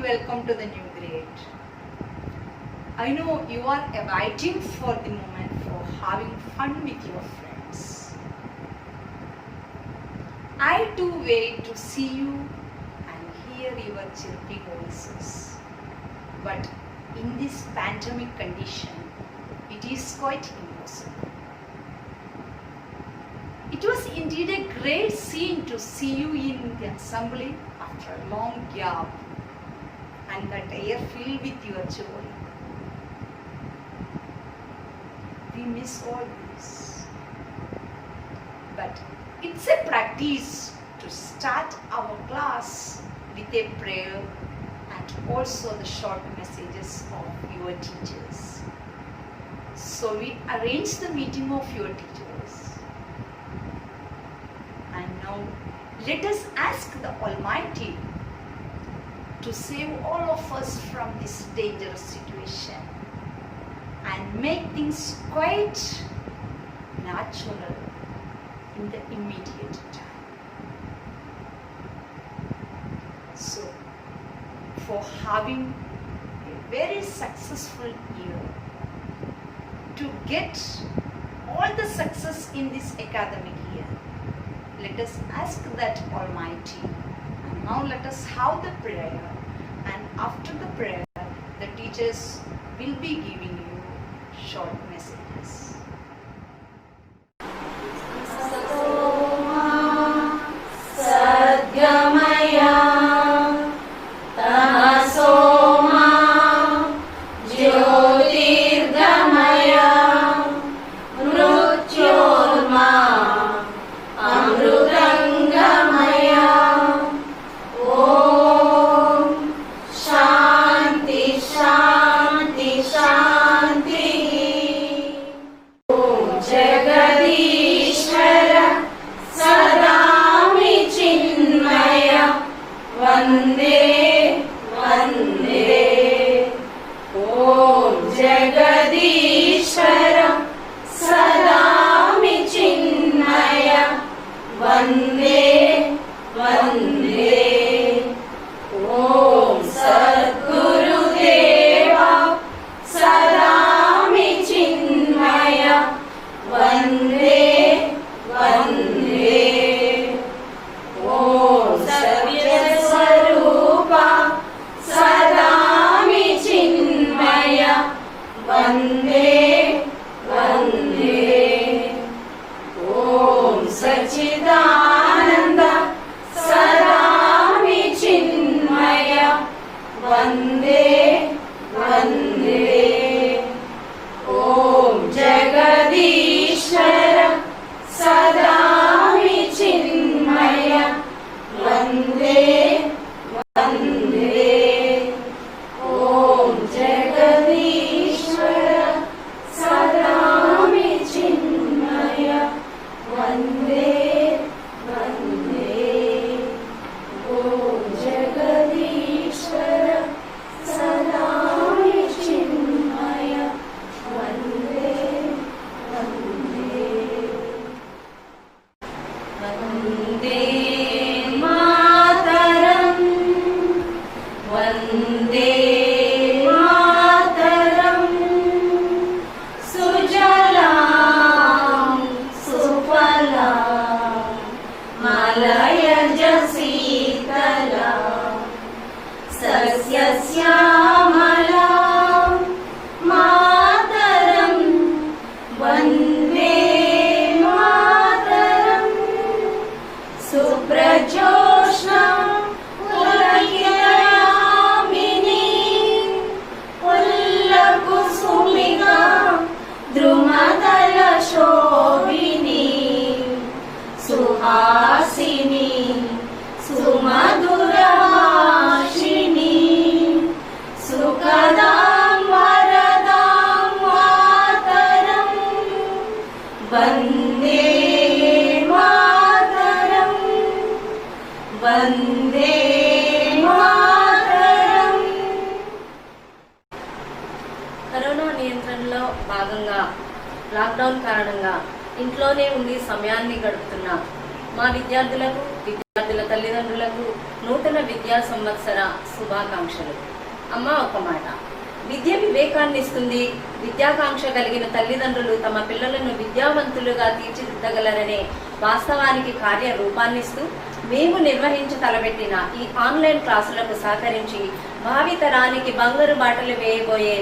welcome to the new grade. I know you are awaiting for the moment for having fun with your friends. I too wait to see you and hear your chirpy voices. But in this pandemic condition, it is quite impossible. It was indeed a great scene to see you in the assembly after a long gap, and that air filled with your joy. We miss all this. But it's a practice to start our class with a prayer and also the short messages of your teachers. So we arranged the meeting of your teachers. And now let us ask the Almighty to save all of us from this dangerous situation and make things quite natural in the immediate time. So, for having a very successful year, to get all the success in this academic year, let us ask that Almighty. And now let us have the prayer, and after the prayer the teachers will be giving you short messages. Corona నియంత్రణలో భాగంగా lockdown కారణంగా ఇంట్లోనే ఉండి సమయాన్ని గడుపుతున్న మా విద్యార్థులకు, విద్యార్థుల తల్లిదండ్రులకు నూతన విద్యా సంవత్సర శుభాకాంక్షలు. అమ్మ ఒక మాట, విద్య వివేకాన్ని ఇస్తుంది. విద్యాకాంక్ష కలిగిన తల్లిదండ్రులు తమ పిల్లలను విద్యావంతులుగా తీర్చిదిద్దగలరనే వాస్తవానికి కార్యరూపాన్నిస్తూ మేము నిర్వహించి తలబెట్టిన ఈ ఆన్లైన్ క్లాసులకు సహకరించి భావితరానికి బంగారు బాటలు వేయబోయే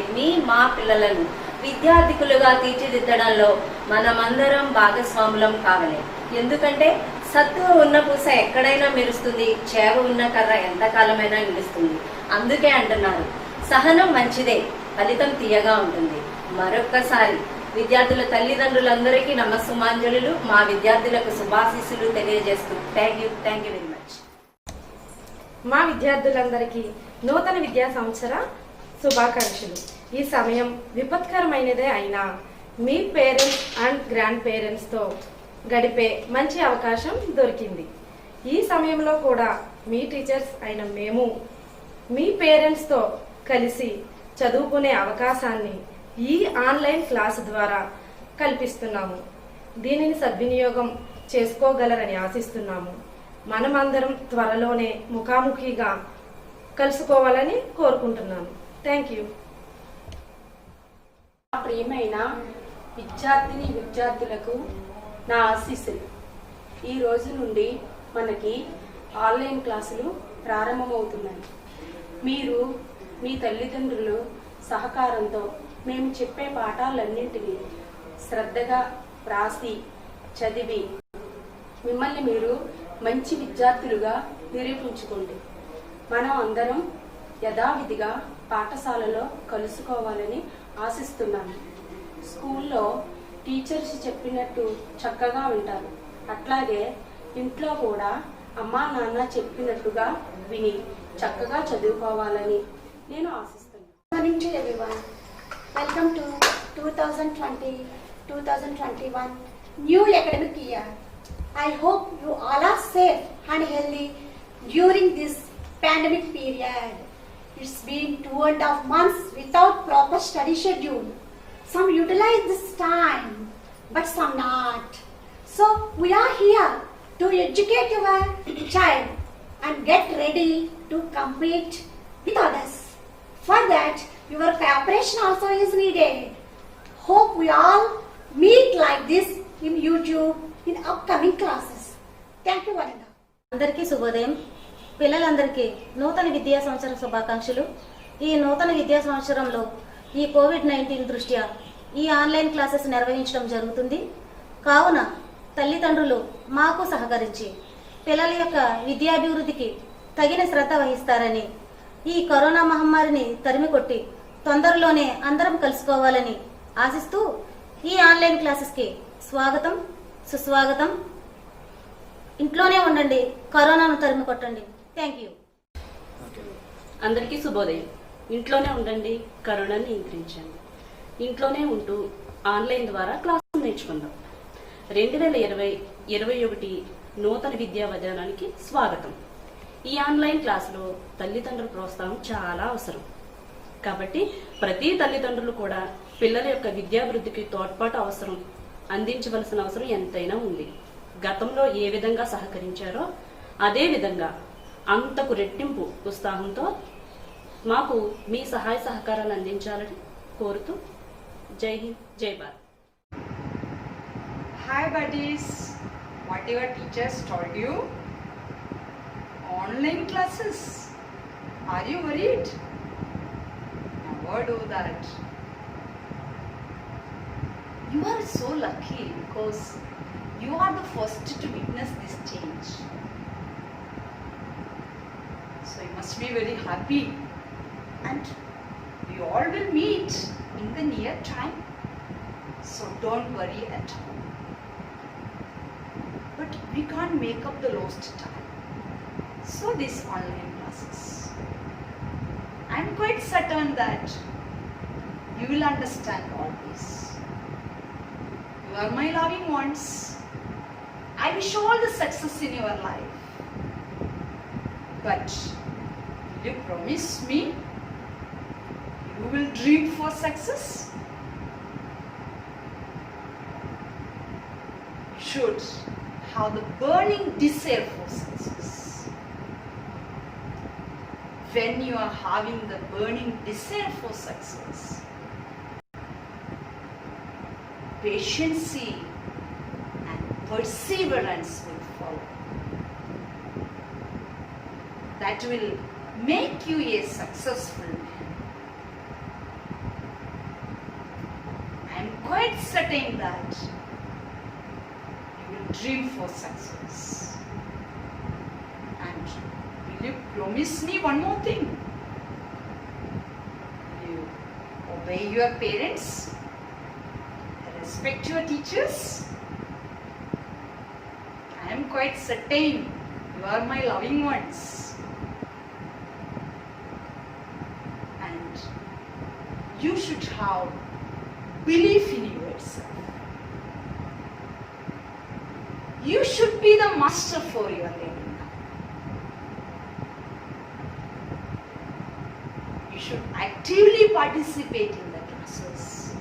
మా పిల్లలను విద్యార్థికులుగా తీర్చిదిద్దడంలో మనమందరం భాగస్వాములం కావాలి. ఎందుకంటే సత్తువ ఉన్న పూస ఎక్కడైనా మెరుస్తుంది, చేవ ఉన్న కర్ర ఎంతకాలమైనా నిలుస్తుంది. అందుకే అంటున్నారు, సహనం మంచిదే, ఫలితం తీయగా ఉంటుంది. మరొక్కసారి విద్యార్థుల తల్లిదండ్రులందరికీ నమస్సుమాంజలులు, మా విద్యార్థులకు శుభాశీస్సులు తెలియజేస్తూ థ్యాంక్ యూ వెరీ మచ్. మా విద్యార్థులందరికీ నూతన విద్యా సంవత్సర శుభాకాంక్షలు. ఈ సమయం విపత్కరమైనదే అయినా మీ పేరెంట్స్ అండ్ గ్రాండ్ పేరెంట్స్తో గడిపే మంచి అవకాశం దొరికింది. ఈ సమయంలో కూడా మీ టీచర్స్ అయిన మేము మీ పేరెంట్స్తో కలిసి చదువుకునే అవకాశాన్ని ఈ ఆన్లైన్ క్లాస్ ద్వారా కల్పిస్తున్నాము. దీనిని సద్వినియోగం చేసుకోగలరని ఆశిస్తున్నాము. మనమందరం త్వరలోనే ముఖాముఖిగా కలుసుకోవాలని కోరుకుంటున్నాను. Thank you. ప్రియమైన విద్యార్థులకు నా ఆశీస్సులు. ఈ రోజు నుండి మనకి ఆన్లైన్ క్లాసులు ప్రారంభమవుతున్నాయి. మీరు మీ తల్లిదండ్రులు సహకారంతో మేము చెప్పే పాఠాలన్నింటినీ శ్రద్ధగా రాసి చదివి మిమ్మల్ని మీరు మంచి విద్యార్థులుగా నిరూపించుకోండి. మనం అందరం యథావిధిగా పాఠశాలలో కలుసుకోవాలని ఆశిస్తున్నాను. స్కూల్లో టీచర్స్ చెప్పినట్టు చక్కగా వింటారు. అట్లాగే ఇంట్లో కూడా అమ్మా నాన్న చెప్పినట్టుగా విని చక్కగా చదువుకోవాలని నేను ఆశిస్తున్నాను. Good morning to everyone. Welcome to 2020-2021 new academic year. I hope you all are safe and healthy during this pandemic period. It's been 2.5 months without proper study schedule. Some utilize this time, but some not. So we are here to educate your child and get ready to compete with others. For that, your cooperation also is needed. Hope we all meet like this in YouTube in upcoming classes. Thank you, Vanessa. అందరికీ శుభోదయం. పిల్లలందరికీ నూతన విద్యా సంవత్సర శుభాకాంక్షలు. ఈ నూతన విద్యా సంవత్సరంలో ఈ కోవిడ్-19 దృష్ట్యా ఈ ఆన్లైన్ క్లాసెస్ నిర్వహించడం జరుగుతుంది. కావున తల్లిదండ్రులు మాకు సహకరించి పిల్లల యొక్క విద్యాభివృద్ధికి తగిన శ్రద్ధ వహిస్తారని, ఈ కరోనా మహమ్మారిని తరిమికొట్టి తొందరలోనే అందరం కలుసుకోవాలని ఆశిస్తూ ఈ ఆన్లైన్ క్లాసెస్కి స్వాగతం, సుస్వాగతం. ఇంట్లోనే ఉండండి, కరోనాను తరిమి కొట్టండి. Thank you. అందరికీ శుభోదయం. ఇంట్లోనే ఉండండి, కరోనాని నియంత్రించండి. ఇంట్లోనే ఉంటూ ఆన్లైన్ ద్వారా క్లాసులు నేర్చుకుందాం. 2020-21 నూతన విద్యా విధానానికి స్వాగతం. ఈ ఆన్లైన్ క్లాసులో తల్లిదండ్రుల ప్రోత్సాహం చాలా అవసరం. కాబట్టి ప్రతి తల్లిదండ్రులు కూడా పిల్లల యొక్క విద్యాభివృద్ధికి తోడ్పాటు అందించవలసిన అవసరం ఎంతైనా ఉంది. గతంలో ఏ విధంగా సహకరించారో అదే విధంగా అంతకు రెట్టింపు ఉత్సాహంతో మాకు మీ సహాయ సహకారాలు అందించాలని కోరుతూ జై హింద్, జై Bharat. Hi buddies, what your teachers told you? Online classes. Are you worried? Never do that. You are so lucky because you are the first to witness this change. So you must be very happy, and we all will meet in the near time. So don't worry at all. But we can't make up the lost time. So these online classes, I'm quite certain that you will understand all this. You are my loving ones. I wish all the success in your life. But will you promise me you will dream for success? Should have the burning desire for success. When you are having the burning desire for success, patience and perseverance will follow. That will make you a successful man. I am quite certain that you will dream for success. And will you promise me one more thing? Will you obey your parents? Respect your teachers? I am quite certain you are my loving ones. And you should have belief in yourself. You should be the master for your learning. You should actively participate in the classes.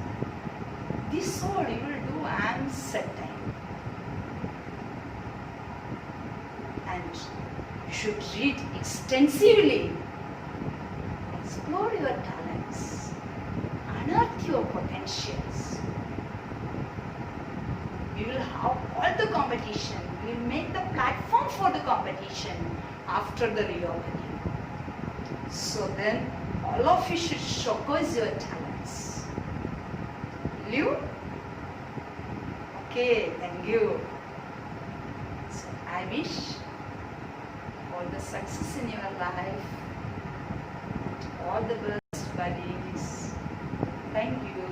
This all you will do, I am certain. And you should read extensively. Explore your talents. Unearth your potentials. We will have all the competition. We will make the platform for the competition after the reopening. So then all of you should showcase your talents. Will you? Okay, thank you. So I wish all the success in your life. All the best, buddies. Thank you.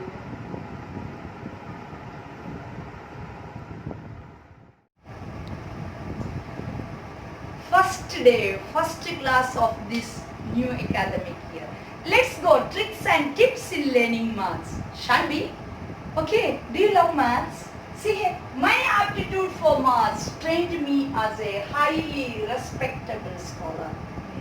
First day, first class of this new academic year. Let's go tricks and tips in learning maths. Shall we? Okay, do you love maths? See here, my aptitude for maths trained me as a highly respectable scholar.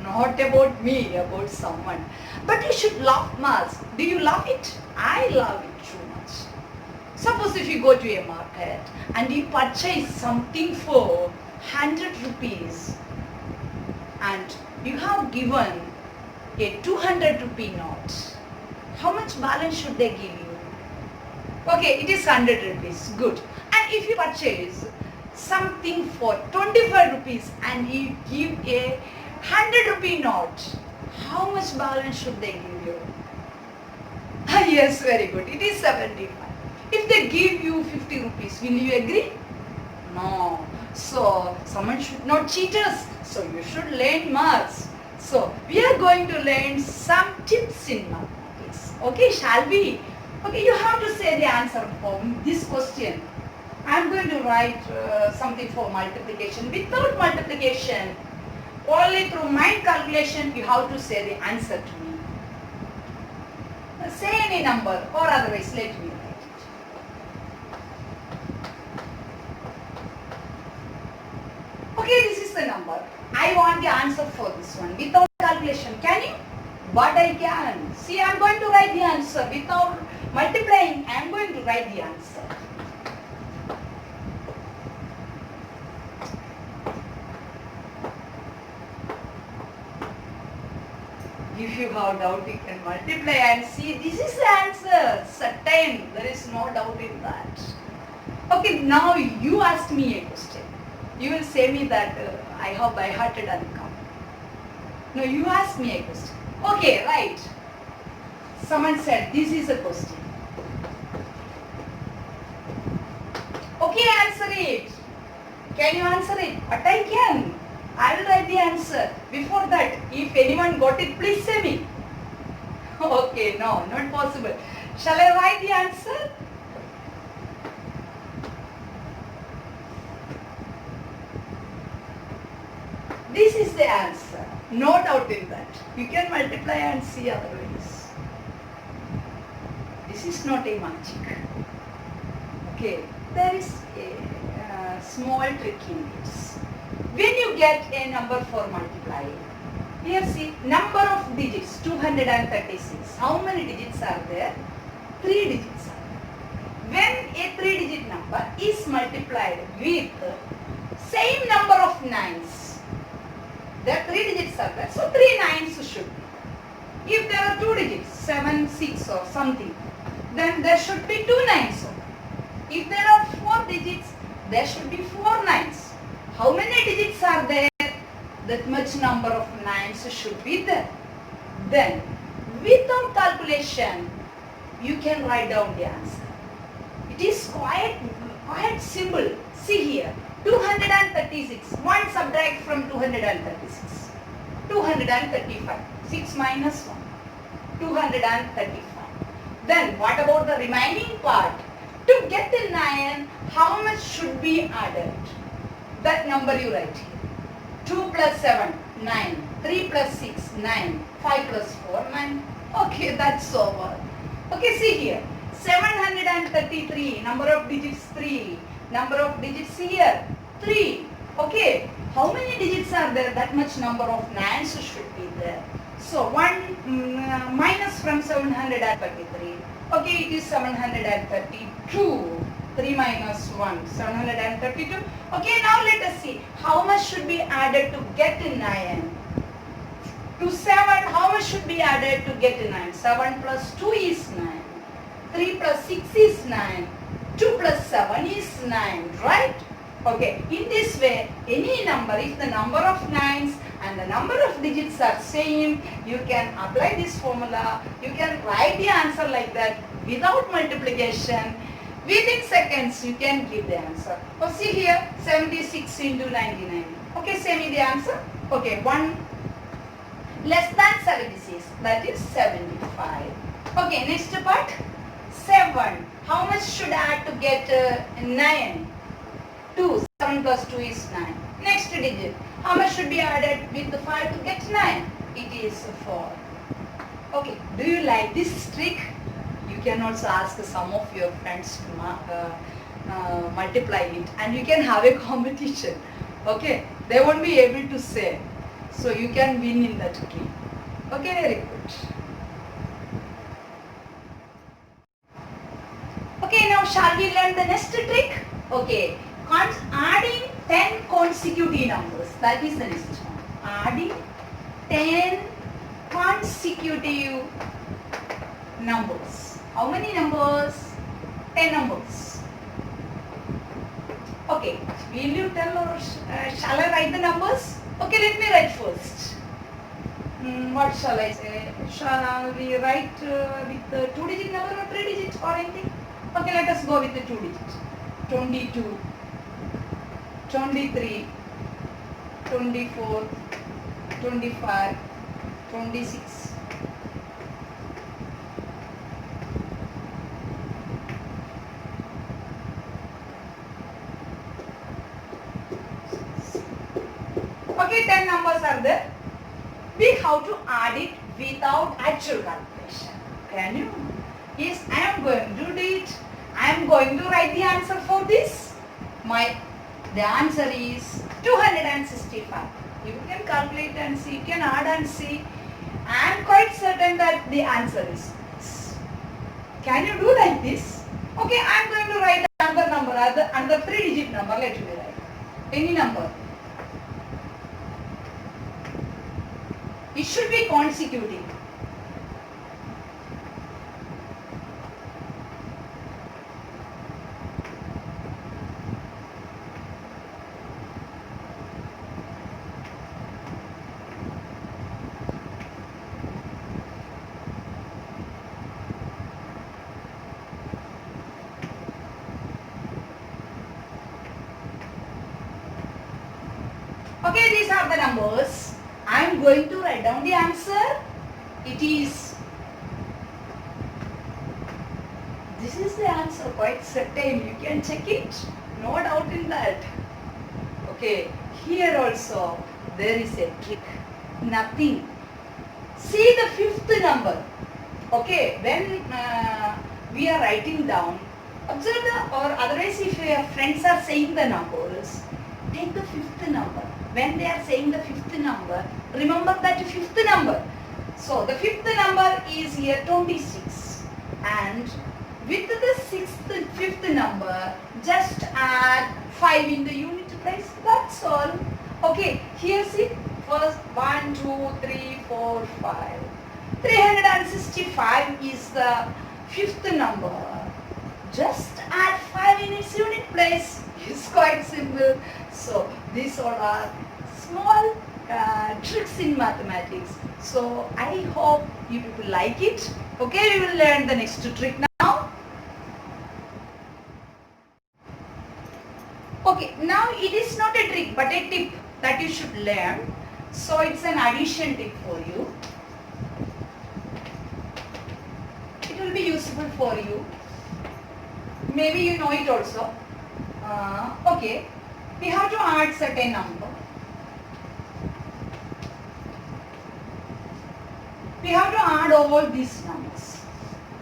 Not about me, about someone. But you should love maths. Do you love it? I love it too much. Suppose if you go to a market and you purchase something for 100 rupees and you have given a 200 rupee note, how much balance should they give you? Okay, it is 100 rupees. Good. And if you purchase something for 25 rupees and you give a 100 rupee note, how much balance should they give you? Yes, very good. It is 75. If they give you 50 rupees, will you agree? No. So, someone should not cheat us. So, you should learn maths. So, we are going to learn some tips in mathematics. Okay, shall we? Okay, you have to say the answer for this question. I am going to write something for multiplication. Without multiplication, only through mind calculation, you have to say the answer to me. Say any number or otherwise let me write it. Okay, this is the number. I want the answer for this one without calculation. Can you? But I can. See, I am going to write the answer. Without multiplying, I am going to write the answer. If you have doubt, you can multiply and see this is the answer. Certain, there is no doubt in that. Okay, now you ask me a question. You will say me that I have by-hearted income. No, you ask me a question. Okay, right. Someone said this is a question. Okay, answer it. Can you answer it? But I can. I will write the answer. Before that, if anyone got it, please say me. Okay, no, not possible. Shall I write the answer? This is the answer. No doubt in that. You can multiply and see otherwise. This is not a magic. Okay, there is a small trick in this. When you get a number for multiplying, here see, number of digits, 236. How many digits are there? 3 digits are there. When a 3-digit number is multiplied with something. Then there should be 2 nines. If there are 4 digits, there should be 4 nines. How many digits are there? That much number of nines should be there. Then, without calculation, you can write down the answer. It is quite simple. See here, 236. 1 subtract from 236. 235. 6 minus 1. 235. Then, what about the remaining part? To get the 9, how much should be added? That number you write here. 2 plus 7, 9. 3 plus 6, 9. 5 plus 4, 9. Okay, that's over. Okay, see here. 733, number of digits 3. Number of digits here, 3. Okay, how many digits are there? That much number of nines should be there. So, 1 minus from 733. Okay, it is 732. 3 minus 1, 732. Okay, now let us see. How much should be added to get a 9? To 7, how much should be added to get a 9? 7 plus 2 is 9. 3 plus 6 is 9. 2 plus 7 is 9, right? Okay, in this way, any number, if the number of nines and the number of digits are same, you can apply this formula. You can write the answer like that without multiplication. Within seconds, you can give the answer. Oh, see here, 76 into 99. Okay, same is the answer. Okay, 1 less than 76, that is 75. Okay, next part, 7. How much should add to get 9? 2. 7 plus 2 is 9. Next digit, how much should be added with the 5 to get 9? It is 4. Okay, do you like this trick? You can also ask some of your friends to multiply it, and you can have a competition. Okay, they won't be able to say. So you can win in that game. Okay, very good. Okay, now shall we learn the next trick? Okay, adding 10 consecutive numbers. That is the next one. Adding 10 consecutive numbers. How many numbers? 10 numbers. Okay, will you tell or shall I write the numbers? Okay, let me write first. What shall I say? Shall we write with the 2-digit number or 3-digit or anything? Okay, let us go with the 2-digit. 22, 23, 24, 25, 26. Okay, 10 numbers are there. We have to add it without actual calculation. Can you? Yes, I am going to do it. I am going to write the answer for this. The answer is 265. You can calculate and see, you can add and see. I am quite certain that the answer is this. Can you do like this? Okay, I am going to write another number, another 3-digit number. Let me write. Any number. It should be consecutive. Okay, these are the numbers. I am going to write down the answer. This is the answer, quite certain. You can check it. No doubt in that. Okay, here also there is a trick. Nothing. See the 5th number. Okay, when we are writing down, observe or otherwise if your friends are saying the numbers, take the 5th number. When they are saying the 5th number, remember that 5th number. So the 5th number is here 26, and with the 5th number, just add 5 in the unit place. That's all. Okay, here see, first 1, 2, 3, 4, 5. 365 is the fifth number. Just add 5 in its unit place. It's quite simple. So these all are small tricks in mathematics. So I hope you people like it. Okay, we will learn the next trick now. Okay, now it is not a trick but a tip that you should learn. So it's an addition tip for you. It will be useful for you. Maybe you know it also. Okay, we have to add certain number. We have to add all these numbers.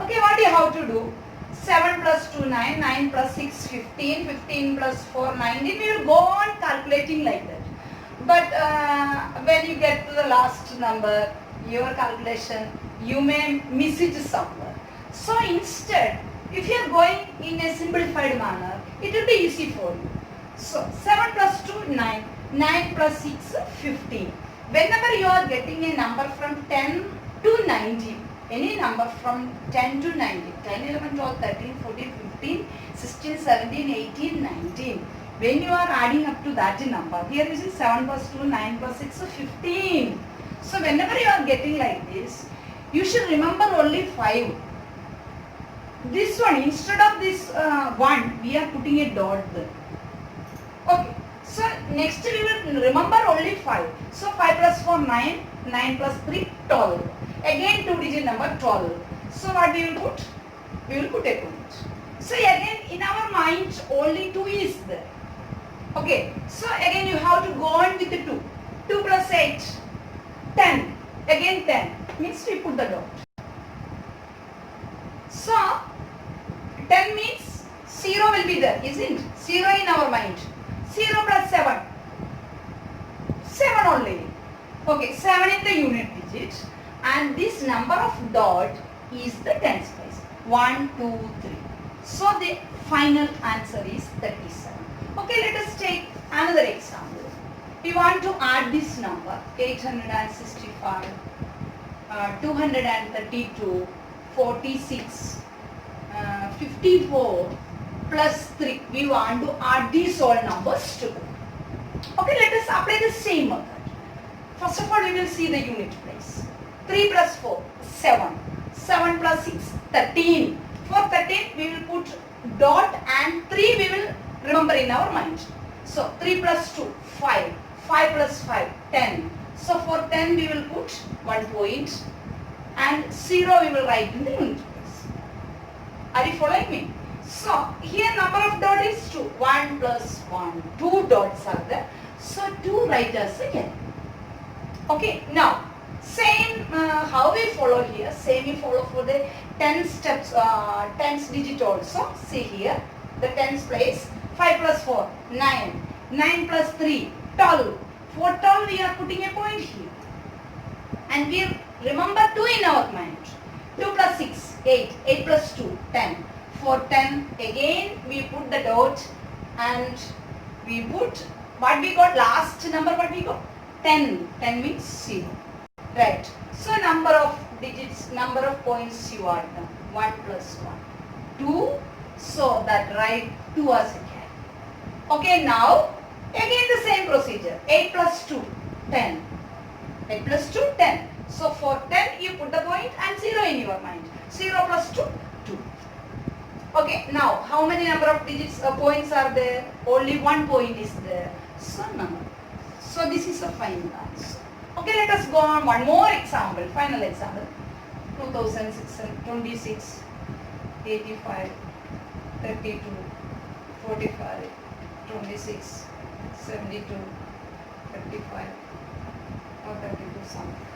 Okay, what do you have to do? 7 plus 2, 9, 9 plus 6, 15, 15 plus 4, 19. We will go on calculating like that. But when you get to the last number, your calculation, you may miss it somewhere. So instead, if you are going in a simplified manner, it will be easy for you. So 7 plus 2, 9, 9 plus 6, 15. Whenever you are getting a number from 10 to 19, any number from 10 to 19, 10, 11, 12, 13, 14, 15, 16, 17, 18, 19. When you are adding up to that number, here you see 7 plus 2, 9 plus 6, 15. So whenever you are getting like this, you should remember only 5. This one, instead of this 1, we are putting a dot there. Okay, so next we will remember only 5. So 5 plus 4, 9, 9 plus 3, 12. Again 2-digit number 12. So what we will put? We will put a point. So again in our mind only 2 is there. Okay, so again you have to go on with the 2. 2 plus 8, 10. Again 10. Means we put the dot. So 10 means 0 will be there, isn't it? 0 in our mind. 0 plus 7. 7 only. Okay, 7 is the unit digit. And this number of dot is the tens place. 1, 2, 3. So the final answer is 37. Okay, let us take another example. We want to add this number 865, 232, 46, 54 plus 3. We want to add these all numbers together. Okay, let us apply the same method. First of all, we will see the unit place. 3 plus 4, 7. 7 plus 6, 13. For 13, we will put dot and 3 we will remember in our mind. So 3 plus 2, 5. 5 plus 5, 10. So for 10 we will put 1 point and 0 we will write in the unit place. Are you following me? So here number of dot is 2. 1 plus 1. 2 dots are there. So 2 write as again. Okay, now same how we follow here, same we follow for the 10 steps, 10s digit also. See here, the 10s place, 5 plus 4, 9, 9 plus 3, 12. For 12 we are putting a point here. And we remember 2 in our mind. 2 plus 6, 8, 8 plus 2, 10. For 10, again we put the dot and we put, what we got, last number what we got? 10. 10 means 0. Right. So number of digits, number of points you are done. 1 plus 1. 2. So that write 2 as a carry. Okay, now again the same procedure. 8 plus 2, 10. 8 plus 2, 10. So for 10 you put the point and 0 in your mind. 0 plus 2, 2. Okay, now how many number of digits points are there? Only 1 point is there. So number. So this is the final answer. Okay, let us go on one more example, final example. 2626, 85, 32, 45, 26, 72, 35, or 32 something.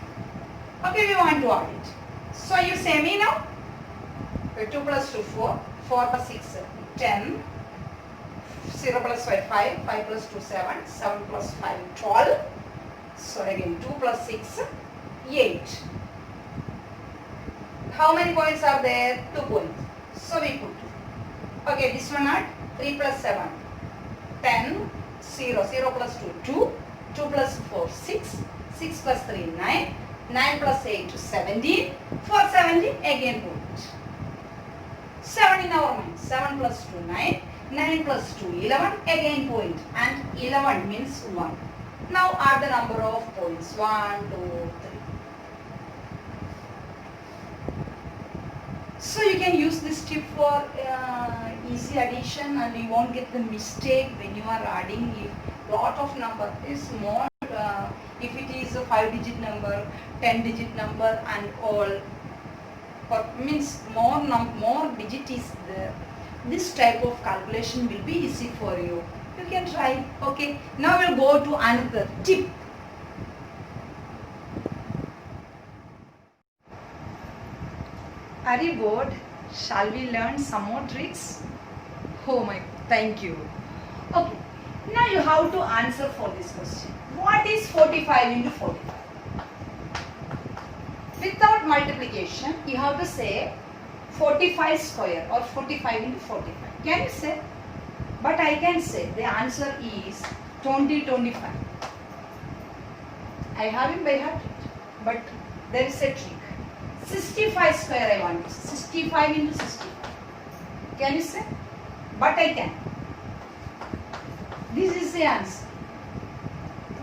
Okay, we want to add it. So you say me now. 2 plus 2, 4, 4 plus 6, 10, 0 plus 5, 5, 5 plus 2, 7, 7 plus 5, 12. So again 2 plus 6, 8. How many points are there? 2 points. So we put. Okay, this one add 3 plus 7, 10, 0, 0 plus 2, 2, 2 plus 4, 6, 6 plus 3, 9, 9 plus 8, 17, for 17 again put. 7 in our mind. 7 plus 2, 9. 9 plus 2, 11. Again point. And 11 means 1. Now add the number of points. 1, 2, 3. So you can use this tip for easy addition, and you won't get the mistake when you are adding. If lot of number is small, if it is a 5-digit number, 10-digit number and all, or means more digit is there, this type of calculation will be easy for you. You can try. Okay, now we'll go to another tip. Are you bored? Shall we learn some more tricks? Oh my, thank you. Okay, now you have to answer for this question. What is 45 into 45? Without multiplication, you have to say 45 square or 45 into 45. Can you say? But I can say the answer is 25. I have it by heart, but there is a trick. 65 square I want. 65 into 65. Can you say? But I can. This is the answer.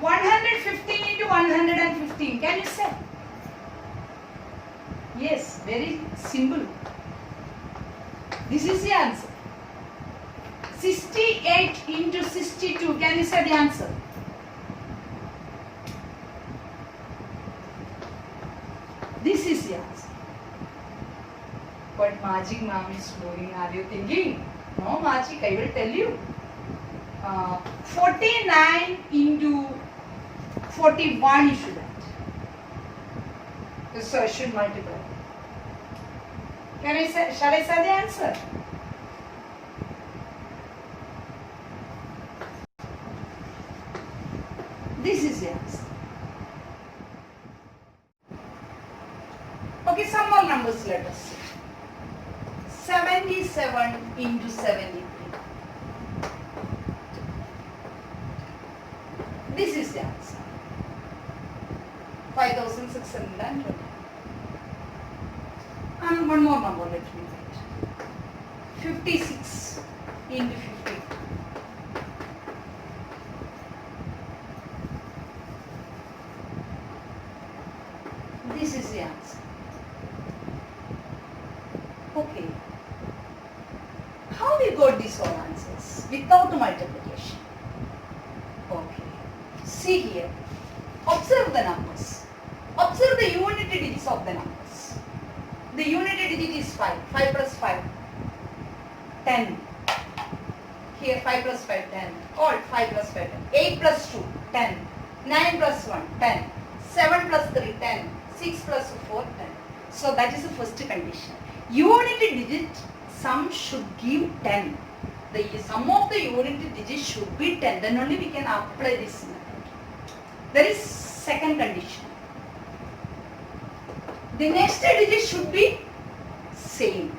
115 into 115. Can you say? Yes, very simple. This is the answer. 68 into 62. Can you say the answer? This is the answer. But magic ma'am is doing. Are you thinking? No magic, I will tell you. 49 into 41 you should add. So I should multiply. Can I say, shall I say the answer? This is the answer. Okay, some more numbers let us see. 77 into 73. This is the answer. 5,620. And one more number, let me write. 56 into 50. This is the answer. Okay. How we got these all answers? Without multiplication. Okay. See here. Observe the numbers. Observe the unity digits of the numbers. The unity digit is 5. 5 plus 5. 10. Here 5 plus 5, 10. All 5 plus 5, 10. 8 plus 2, 10. 9 plus 1, 10. 7 plus 3, 10. 6 plus 4, 10. So that is the first condition. Unity digit sum should give 10. The sum of the unity digit should be 10. Then only we can apply this method. There is second condition. The next digit should be same.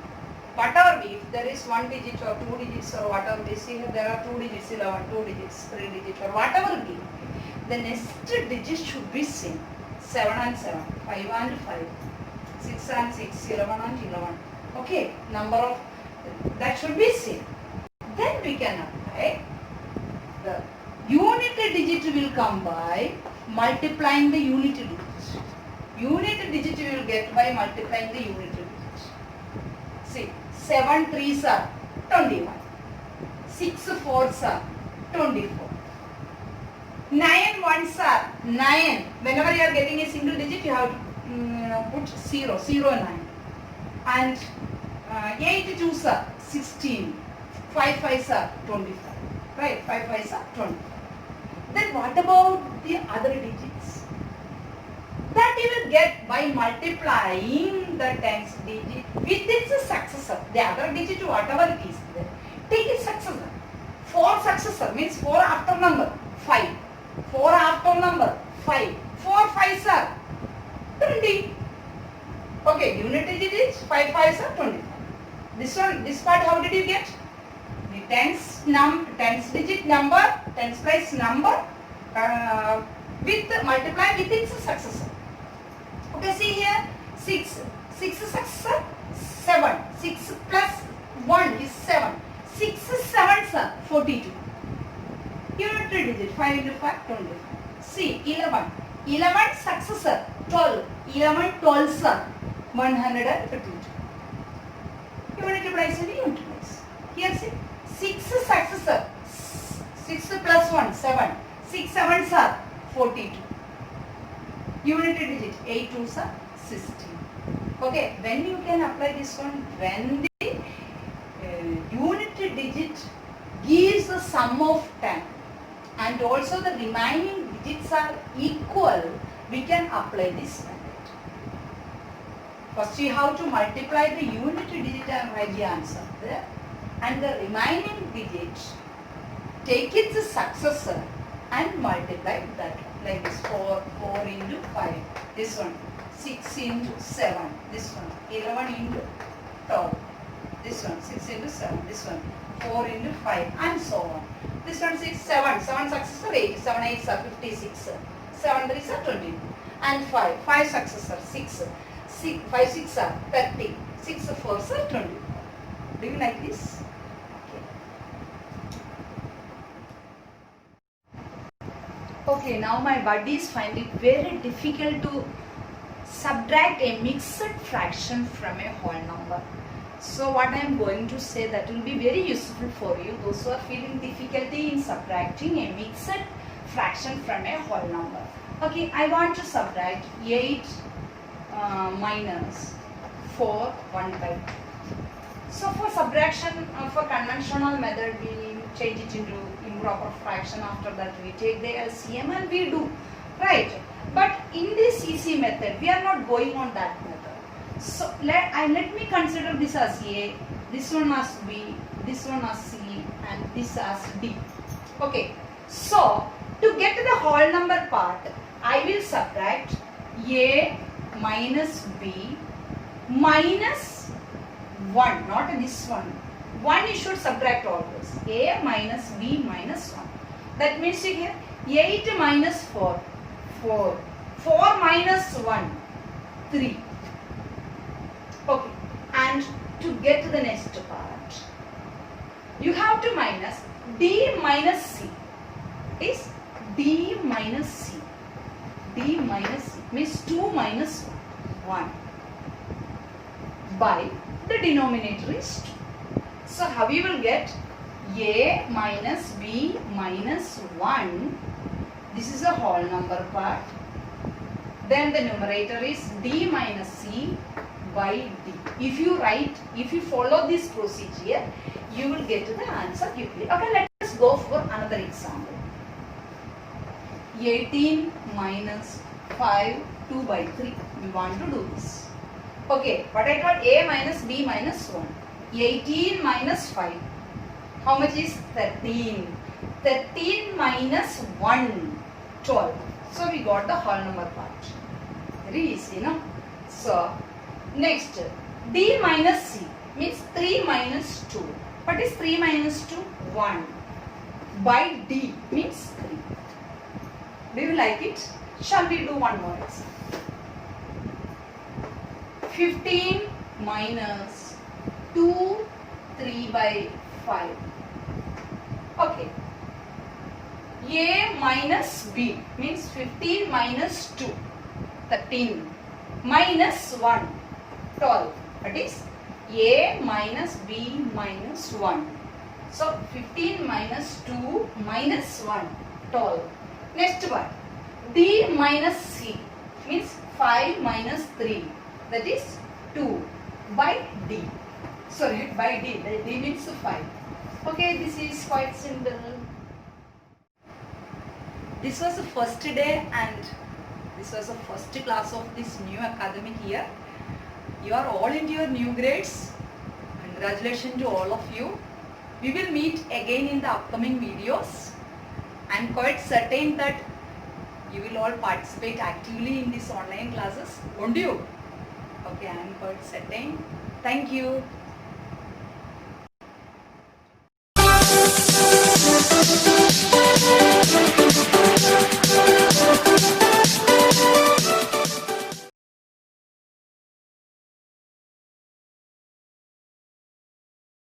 Whatever be, if there is 1 digit or 2 digits or whatever we see here, there are 2 digits, 11, 2 digits, 3 digits or whatever be, the next digit should be same. 7 and 7, 5 and 5, 6 and 6, 11 and 11. Okay, number of, that should be same. Then we can apply the unity digit will come by multiplying the unity digit. Unity digit you will get by multiplying the unity digit. See, 7 3s are 21. 6 4s are 24. 9 1s are 9. Whenever you are getting a single digit, you have to put 0, 0 9. And 8 2s are 16. 5 5s are 25. Right? 5 5s are 25. Then what about the other digits? That you will get by multiplying the tens digit with its successor. The other digit, whatever it is there, take its successor. 4 successor means 4 after number 5. 4 after number 5. 4 5s are 20. Okay, unity digits 5 5s are 25. This one, this part, how did you get? The tens digit number, tens place number with multiply with its successor. Okay, see here, 6 successor, 7. 6 plus 42. Unit digit 5 into 5, 25. See, 11. 11 successor, 12. 11 12s are 152. Unit place in unit place. Here see, 6 successor, 6 plus 1, 7. 6 7s are 42. Unit digit 8 2s are 16. Okay, when you can apply this one, when the unit digit gives the sum of 10 and also the remaining digits are equal, we can apply this method. First you have to multiply the unit digit and write the answer there, and the remaining digit take its successor and multiply that one. Like this, 4 into 5, this one 6 into 7, this one 11 into 12, this one 6 into 7, this one 4 into 5, and so on. This one 6, 7 successor 8, 7 8s are 56, 7 3s are 20, and 5 successor 6, 5 6 are 30, 6 4s are 20. Do you like this? Okay, now my buddies find it very difficult to subtract a mixed fraction from a whole number. So what I am going to say, that will be very useful for you, those who are feeling difficulty in subtracting a mixed fraction from a whole number. Okay, I want to subtract 8 minus 4 1 by 2. So for subtraction, for conventional method, we change it into improper fraction. After that we take the LCM and we do, right? But in this easy method, we are not going on that method. So let me consider this as A, this one as B, this one as C, and this as D. Okay, so to get to the whole number part, I will subtract A minus B minus 1, not this one. 1 you should subtract always. A minus B minus 1. That means here 8 minus 4, 4. 4 minus 1, 3. Okay, and to get to the next part, you have to minus D minus C. Is D minus C. D minus C means 2 minus 1 by the denominator is 2. So how you will get A minus B minus 1, this is a whole number part. Then the numerator is D minus C by D. If you follow this procedure, you will get to the answer quickly. Okay, let us go for another example. 18 minus 5, 2 by 3. We want to do this. Okay, what I got? A minus B minus 1. 18 minus 5. How much is 13? 13 minus 1, 12. So we got the whole number part. Very easy, no? So, next, D minus C means 3 minus 2. What is 3 minus 2? 1. By D means 3. Do you like it? Shall we do one more example? 15 minus 2, 3 by 5. Okay. A minus B means 15 minus 2, 13, minus 1, 12. That is A minus B minus 1. So 15 minus 2 minus 1, 12. Next one, D minus C means 5 minus 3. That is 2 by D. Sorry, by D. The D means 5. Okay, this is quite simple. This was the first day and this was the first class of this new academic year. You are all into your new grades. Congratulations to all of you. We will meet again in the upcoming videos. I am quite certain that you will all participate actively in these online classes, won't you? Okay, I am quite certain. Thank you.